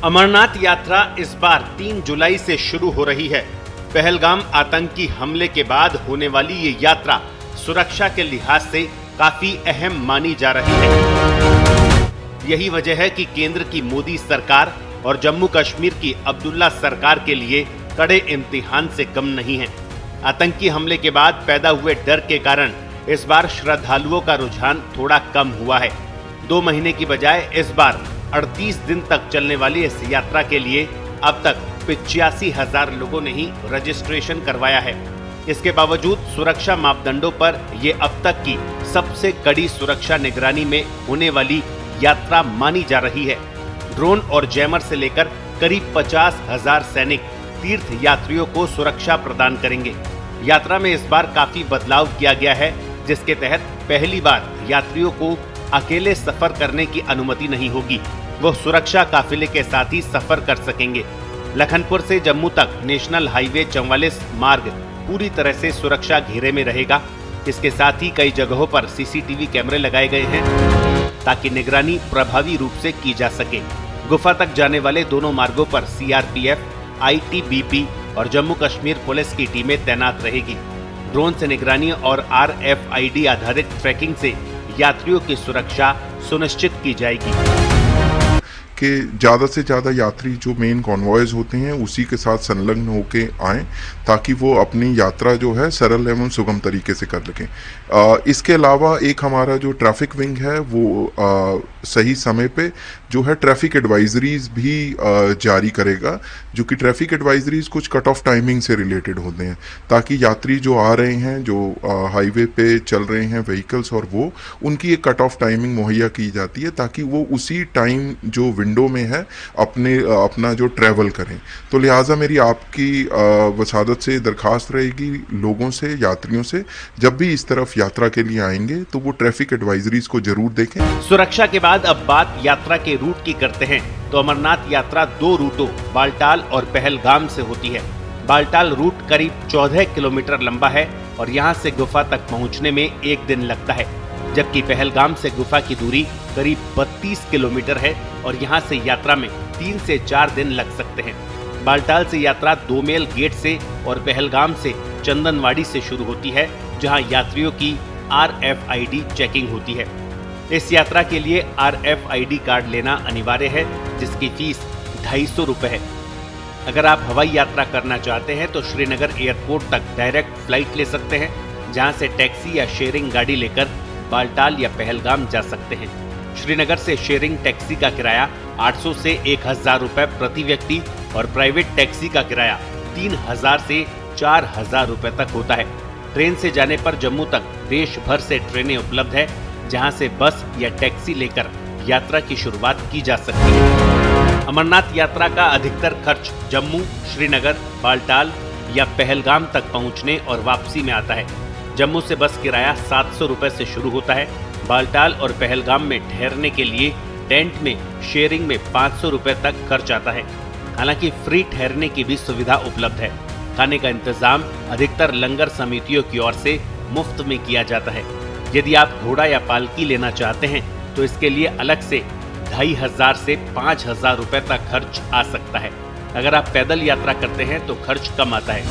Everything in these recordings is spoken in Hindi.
अमरनाथ यात्रा इस बार 3 जुलाई से शुरू हो रही है। पहलगाम आतंकी हमले के बाद होने वाली ये यात्रा सुरक्षा के लिहाज से काफी अहम मानी जा रही है। यही वजह है कि केंद्र की मोदी सरकार और जम्मू कश्मीर की अब्दुल्ला सरकार के लिए कड़े इम्तिहान से कम नहीं है। आतंकी हमले के बाद पैदा हुए डर के कारण इस बार श्रद्धालुओं का रुझान थोड़ा कम हुआ है। 2 महीने की बजाय इस बार 38 दिन तक चलने वाली इस यात्रा के लिए अब तक 85,000 लोगों ने ही रजिस्ट्रेशन करवाया है। इसके बावजूद सुरक्षा मापदंडों पर ये अब तक की सबसे कड़ी सुरक्षा निगरानी में होने वाली यात्रा मानी जा रही है। ड्रोन और जैमर से लेकर करीब 50,000 सैनिक तीर्थ यात्रियों को सुरक्षा प्रदान करेंगे। यात्रा में इस बार काफी बदलाव किया गया है, जिसके तहत पहली बार यात्रियों को अकेले सफर करने की अनुमति नहीं होगी। वो सुरक्षा काफिले के साथ ही सफर कर सकेंगे। लखनपुर से जम्मू तक नेशनल हाईवे 44 मार्ग पूरी तरह से सुरक्षा घेरे में रहेगा। इसके साथ ही कई जगहों पर सीसीटीवी कैमरे लगाए गए हैं ताकि निगरानी प्रभावी रूप से की जा सके। गुफा तक जाने वाले दोनों मार्गों पर सीआरपीएफ, आईटीबीपी और जम्मू कश्मीर पुलिस की टीमें तैनात रहेगी। ड्रोन से निगरानी और RFID आधारित ट्रैकिंग से यात्रियों की सुरक्षा सुनिश्चित की जाएगी कि ज़्यादा से ज़्यादा यात्री जो मेन कॉन्वॉयज होते हैं उसी के साथ संलग्न होके आएँ, ताकि वो अपनी यात्रा जो है सरल एवं सुगम तरीके से कर सकें। इसके अलावा एक हमारा जो ट्रैफिक विंग है वो सही समय पे जो है ट्रैफिक एडवाइजरीज भी जारी करेगा, जो कि ट्रैफिक एडवाइजरीज कुछ कट ऑफ टाइमिंग से रिलेटेड होते हैं, ताकि यात्री जो आ रहे हैं, जो हाईवे पे चल रहे हैं व्हीकल्स, और वो उनकी एक कट ऑफ टाइमिंग मुहैया की जाती है ताकि वो उसी टाइम जो विंडो में है अपना जो ट्रैवल करें। तो लिहाजा मेरी आपकी वसादत से दरखास्त रहेगी लोगों से, यात्रियों से, जब भी इस तरफ यात्रा के लिए आएंगे तो वो ट्रैफिक एडवाइजरीज को जरूर देखें। सुरक्षा के बाद अब बात यात्रा के रूट की करते हैं। तो अमरनाथ यात्रा 2 रूटों बालटाल और पहलगाम से होती है। बालटाल रूट करीब 14 किलोमीटर लंबा है और यहाँ से गुफा तक पहुँचने में 1 दिन लगता है, जबकि पहलगाम से गुफा की दूरी करीब 32 किलोमीटर है और यहाँ से यात्रा में 3 से 4 दिन लग सकते हैं। बालटाल से यात्रा 2 मेल गेट से और पहलगाम से चंदनवाड़ी से शुरू होती है, जहाँ यात्रियों की RFID चेकिंग होती है। इस यात्रा के लिए RFID कार्ड लेना अनिवार्य है, जिसकी फीस 250 रुपए है। अगर आप हवाई यात्रा करना चाहते हैं तो श्रीनगर एयरपोर्ट तक डायरेक्ट फ्लाइट ले सकते हैं, जहां से टैक्सी या शेयरिंग गाड़ी लेकर बालटाल या पहलगाम जा सकते हैं। श्रीनगर से शेयरिंग टैक्सी का किराया 800 से 1000 रुपए प्रति व्यक्ति और प्राइवेट टैक्सी का किराया 3000 से 4000 रुपए तक होता है। ट्रेन से जाने पर जम्मू तक देश भर से ट्रेनें उपलब्ध है, जहां से बस या टैक्सी लेकर यात्रा की शुरुआत की जा सकती है। अमरनाथ यात्रा का अधिकतर खर्च जम्मू, श्रीनगर, बालटाल या पहलगाम तक पहुंचने और वापसी में आता है। जम्मू से बस किराया 700 रुपए से शुरू होता है। बालटाल और पहलगाम में ठहरने के लिए टेंट में शेयरिंग में 500 रुपए तक खर्च आता है। हालांकि फ्री ठहरने की भी सुविधा उपलब्ध है। खाने का इंतजाम अधिकतर लंगर समितियों की ओर से मुफ्त में किया जाता है। यदि आप घोड़ा या पालकी लेना चाहते हैं तो इसके लिए अलग से 2500 से 5000 रुपए तक खर्च आ सकता है। अगर आप पैदल यात्रा करते हैं तो खर्च कम आता है।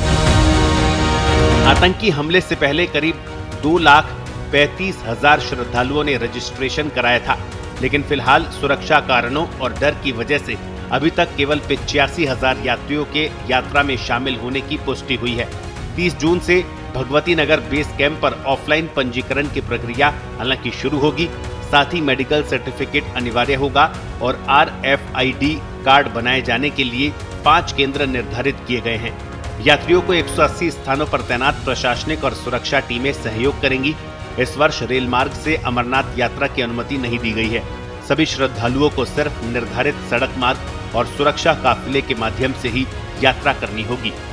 आतंकी हमले से पहले करीब 2,35,000 श्रद्धालुओं ने रजिस्ट्रेशन कराया था, लेकिन फिलहाल सुरक्षा कारणों और डर की वजह से अभी तक केवल 85,000 यात्रियों के यात्रा में शामिल होने की पुष्टि हुई है। 30 जून से भगवती नगर बेस कैंप पर ऑफलाइन पंजीकरण की प्रक्रिया हालांकि शुरू होगी। साथ ही मेडिकल सर्टिफिकेट अनिवार्य होगा और RFID कार्ड बनाए जाने के लिए 5 केंद्र निर्धारित किए गए हैं। यात्रियों को 180 स्थानों पर तैनात प्रशासनिक और सुरक्षा टीमें सहयोग करेंगी। इस वर्ष रेल मार्ग से अमरनाथ यात्रा की अनुमति नहीं दी गई है। सभी श्रद्धालुओं को सिर्फ निर्धारित सड़क मार्ग और सुरक्षा काफिले के माध्यम से ही यात्रा करनी होगी।